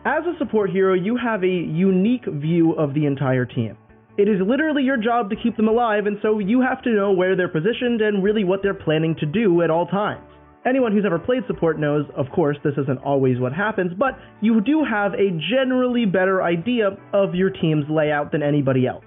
As a support hero, you have a unique view of the entire team. It is literally your job to keep them alive, and so you have to know where they're positioned and really what they're planning to do at all times. Anyone who's ever played support knows, of course, this isn't always what happens, but you do have a generally better idea of your team's layout than anybody else.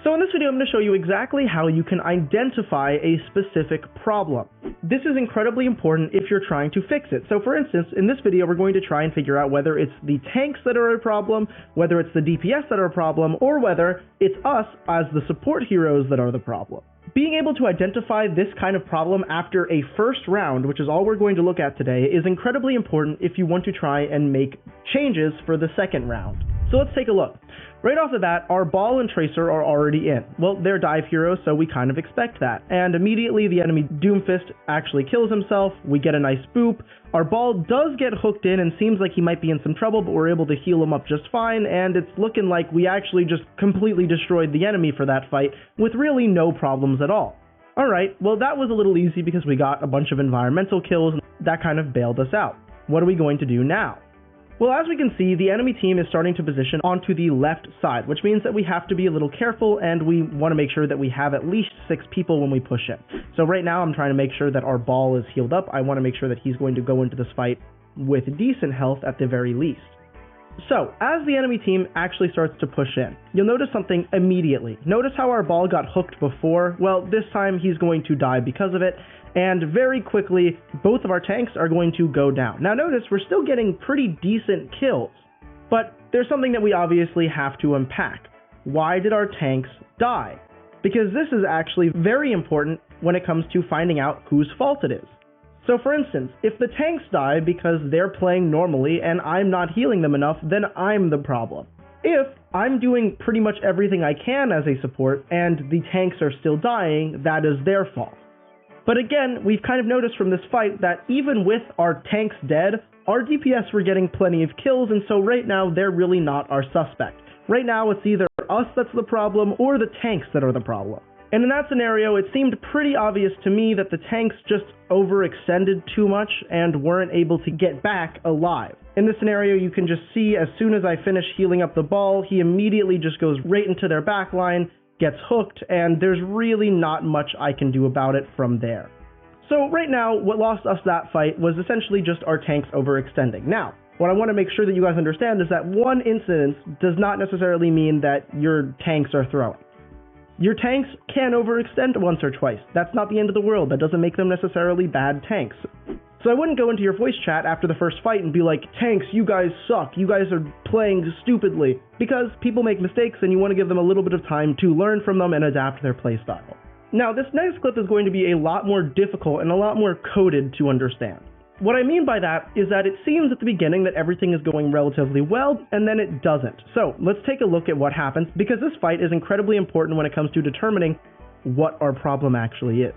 So in this video, I'm going to show you exactly how you can identify a specific problem. This is incredibly important if you're trying to fix it. So for instance, in this video, we're going to try and figure out whether it's the tanks that are a problem, whether it's the DPS that are a problem, or whether it's us as the support heroes that are the problem. Being able to identify this kind of problem after a first round, which is all we're going to look at today, is incredibly important if you want to try and make changes for the second round. So let's take a look. Right off the bat, our Ball and Tracer are already in. Well, they're dive heroes, so we kind of expect that. And immediately the enemy Doomfist actually kills himself, we get a nice boop. Our Ball does get hooked in and seems like he might be in some trouble, but we're able to heal him up just fine, and it's looking like we actually just completely destroyed the enemy for that fight, with really no problems at all. Alright, well that was a little easy because we got a bunch of environmental kills, and that kind of bailed us out. What are we going to do now? Well, as we can see, the enemy team is starting to position onto the left side, which means that we have to be a little careful and we want to make sure that we have at least 6 people when we push in. So right now I'm trying to make sure that our Ball is healed up. I want to make sure that he's going to go into this fight with decent health at the very least. So, as the enemy team actually starts to push in, you'll notice something immediately. Notice how our Ball got hooked before? Well, this time he's going to die because of it, and very quickly, both of our tanks are going to go down. Now notice, we're still getting pretty decent kills, but there's something that we obviously have to unpack. Why did our tanks die? Because this is actually very important when it comes to finding out whose fault it is. So for instance, if the tanks die because they're playing normally and I'm not healing them enough, then I'm the problem. If I'm doing pretty much everything I can as a support and the tanks are still dying, that is their fault. But again, we've kind of noticed from this fight that even with our tanks dead, our DPS were getting plenty of kills, and so right now they're really not our suspect. Right now it's either us that's the problem or the tanks that are the problem. And in that scenario, it seemed pretty obvious to me that the tanks just overextended too much and weren't able to get back alive. In this scenario, you can just see as soon as I finish healing up the Ball, he immediately just goes right into their backline, gets hooked, and there's really not much I can do about it from there. So right now, what lost us that fight was essentially just our tanks overextending. Now, what I want to make sure that you guys understand is that one incident does not necessarily mean that your tanks are throwing. Your tanks can overextend once or twice. That's not the end of the world. That doesn't make them necessarily bad tanks. So I wouldn't go into your voice chat after the first fight and be like, tanks, you guys suck, you guys are playing stupidly, because people make mistakes and you want to give them a little bit of time to learn from them and adapt their playstyle. Now, this next clip is going to be a lot more difficult and a lot more coded to understand. What I mean by that is that it seems at the beginning that everything is going relatively well, and then it doesn't. So let's take a look at what happens, because this fight is incredibly important when it comes to determining what our problem actually is.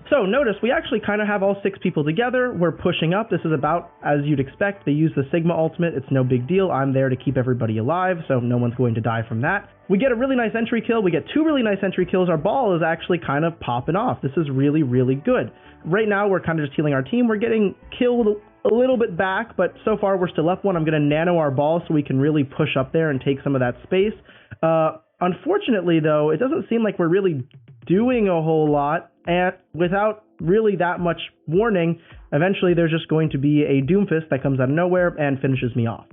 So notice, we actually kind of have all 6 people together, we're pushing up, this is about as you'd expect, they use the Sigma ultimate, it's no big deal, I'm there to keep everybody alive, so no one's going to die from that. We get a really nice entry kill, we get 2 really nice entry kills, our Ball is actually kind of popping off, this is really, really good. Right now we're kind of just healing our team, we're getting killed a little bit back, but so far we're still up 1, I'm going to nano our Ball so we can really push up there and take some of that space. Unfortunately though, it doesn't seem like we're really doing a whole lot, and without really that much warning, eventually there's just going to be a Doomfist that comes out of nowhere and finishes me off.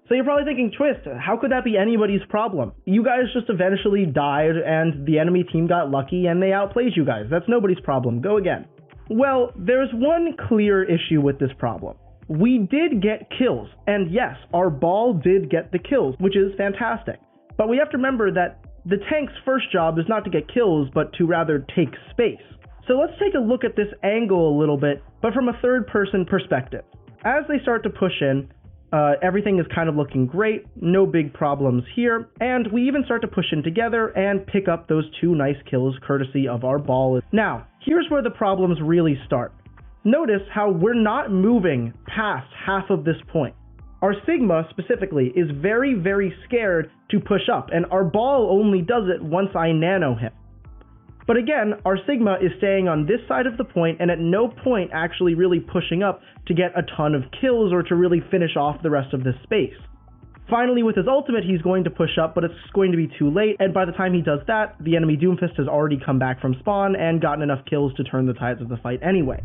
So you're probably thinking, Twist, how could that be anybody's problem? You guys just eventually died and the enemy team got lucky and they outplayed you guys. That's nobody's problem. Go again. Well, there's one clear issue with this problem. We did get kills, and yes, our Ball did get the kills, which is fantastic. But we have to remember that the tank's first job is not to get kills, but to rather take space. So let's take a look at this angle a little bit, but from a third-person perspective. As they start to push in, everything is kind of looking great, no big problems here, and we even start to push in together and pick up those 2 nice kills courtesy of our Ball. Now, here's where the problems really start. Notice how we're not moving past half of this point. Our Sigma, specifically, is very, very scared to push up, and our Ball only does it once I nano him. But again, our Sigma is staying on this side of the point, and at no point actually really pushing up to get a ton of kills or to really finish off the rest of this space. Finally, with his ultimate, he's going to push up, but it's going to be too late, and by the time he does that, the enemy Doomfist has already come back from spawn and gotten enough kills to turn the tides of the fight anyway.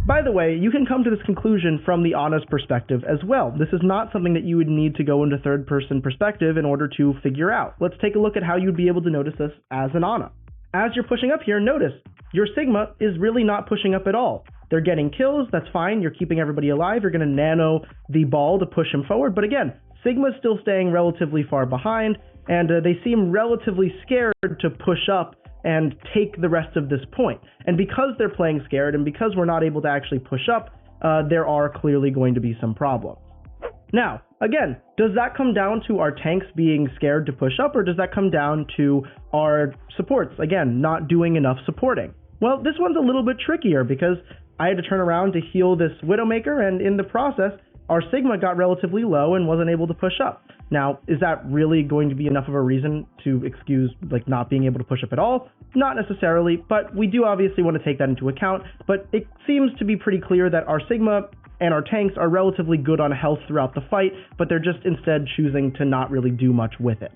By the way, you can come to this conclusion from the Ana's perspective as well. This is not something that you would need to go into third-person perspective in order to figure out. Let's take a look at how you'd be able to notice this as an Ana. As you're pushing up here, notice your Sigma is really not pushing up at all. They're getting kills, that's fine, you're keeping everybody alive, you're going to nano the ball to push him forward, but again, Sigma's still staying relatively far behind, and they seem relatively scared to push up and take the rest of this point. And because they're playing scared, and because we're not able to actually push up, there are clearly going to be some problems. Now, again, does that come down to our tanks being scared to push up, or does that come down to our supports, again, not doing enough supporting? Well, this one's a little bit trickier because I had to turn around to heal this Widowmaker, and in the process, our Sigma got relatively low and wasn't able to push up. Now, is that really going to be enough of a reason to excuse not being able to push up at all? Not necessarily, but we do obviously want to take that into account. But it seems to be pretty clear that our Sigma and our tanks are relatively good on health throughout the fight, but they're just instead choosing to not really do much with it.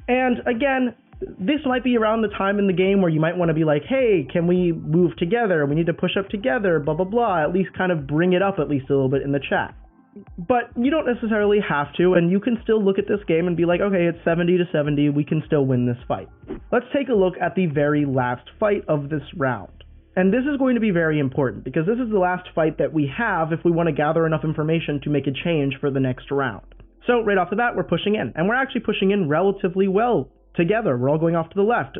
And again, this might be around the time in the game where you might want to be like, hey, can we move together? We need to push up together, blah, blah, blah. At least kind of bring it up at least a little bit in the chat. But you don't necessarily have to, and you can still look at this game and be like, okay, it's 70-70, we can still win this fight. Let's take a look at the very last fight of this round. And this is going to be very important, because this is the last fight that we have if we want to gather enough information to make a change for the next round. So right off the bat, we're pushing in, and we're actually pushing in relatively well together. We're all going off to the left.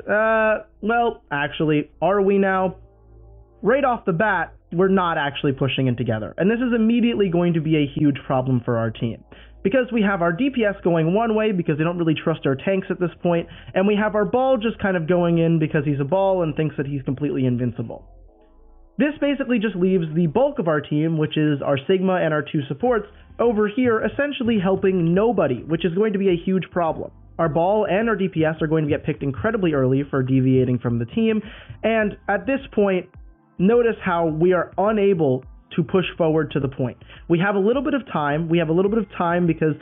Well, actually, are we now? Right off the bat, we're not actually pushing in together. And this is immediately going to be a huge problem for our team. Because we have our DPS going one way because they don't really trust our tanks at this point, and we have our ball just kind of going in because he's a ball and thinks that he's completely invincible. This basically just leaves the bulk of our team, which is our Sigma and our two supports, over here essentially helping nobody, which is going to be a huge problem. Our ball and our DPS are going to get picked incredibly early for deviating from the team, and at this point, notice how we are unable to push forward to the point. We have a little bit of time. We have a little bit of time because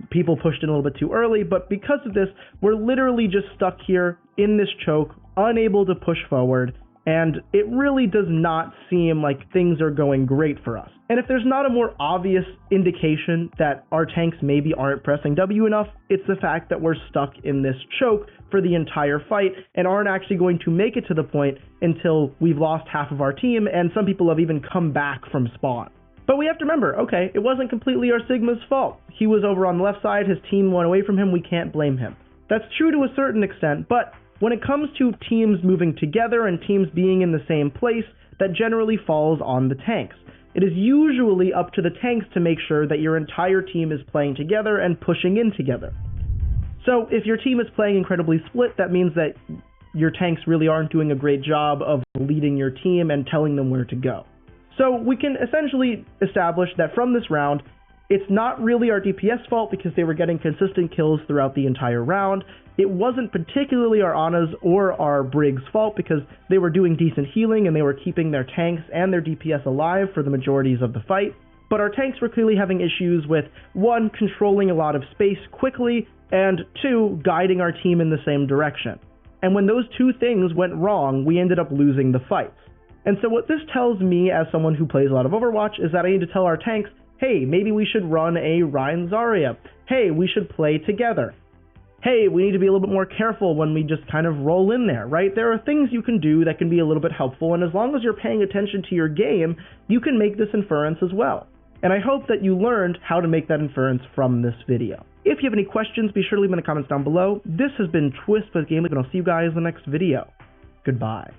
people pushed in a little bit too early, but because of this, we're literally just stuck here in this choke, unable to push forward, and it really does not seem like things are going great for us. And if there's not a more obvious indication that our tanks maybe aren't pressing W enough, it's the fact that we're stuck in this choke for the entire fight and aren't actually going to make it to the point until we've lost half of our team, and some people have even come back from spawn. But we have to remember, okay, it wasn't completely our Sigma's fault. He was over on the left side, his team went away from him, we can't blame him. That's true to a certain extent, but when it comes to teams moving together and teams being in the same place, that generally falls on the tanks. It is usually up to the tanks to make sure that your entire team is playing together and pushing in together. So if your team is playing incredibly split, that means that your tanks really aren't doing a great job of leading your team and telling them where to go. So we can essentially establish that from this round, it's not really our DPS fault because they were getting consistent kills throughout the entire round. It wasn't particularly our Ana's or our Brig's fault because they were doing decent healing and they were keeping their tanks and their DPS alive for the majorities of the fight. But our tanks were clearly having issues with, 1, controlling a lot of space quickly, and 2, guiding our team in the same direction. And when those two things went wrong, we ended up losing the fights. And so what this tells me as someone who plays a lot of Overwatch is that I need to tell our tanks, hey, maybe we should run a Rein Zarya. Hey, we should play together. Hey, we need to be a little bit more careful when we just kind of roll in there, right? There are things you can do that can be a little bit helpful, and as long as you're paying attention to your game, you can make this inference as well. And I hope that you learned how to make that inference from this video. If you have any questions, be sure to leave them in the comments down below. This has been Twist with Game League, and I'll see you guys in the next video. Goodbye.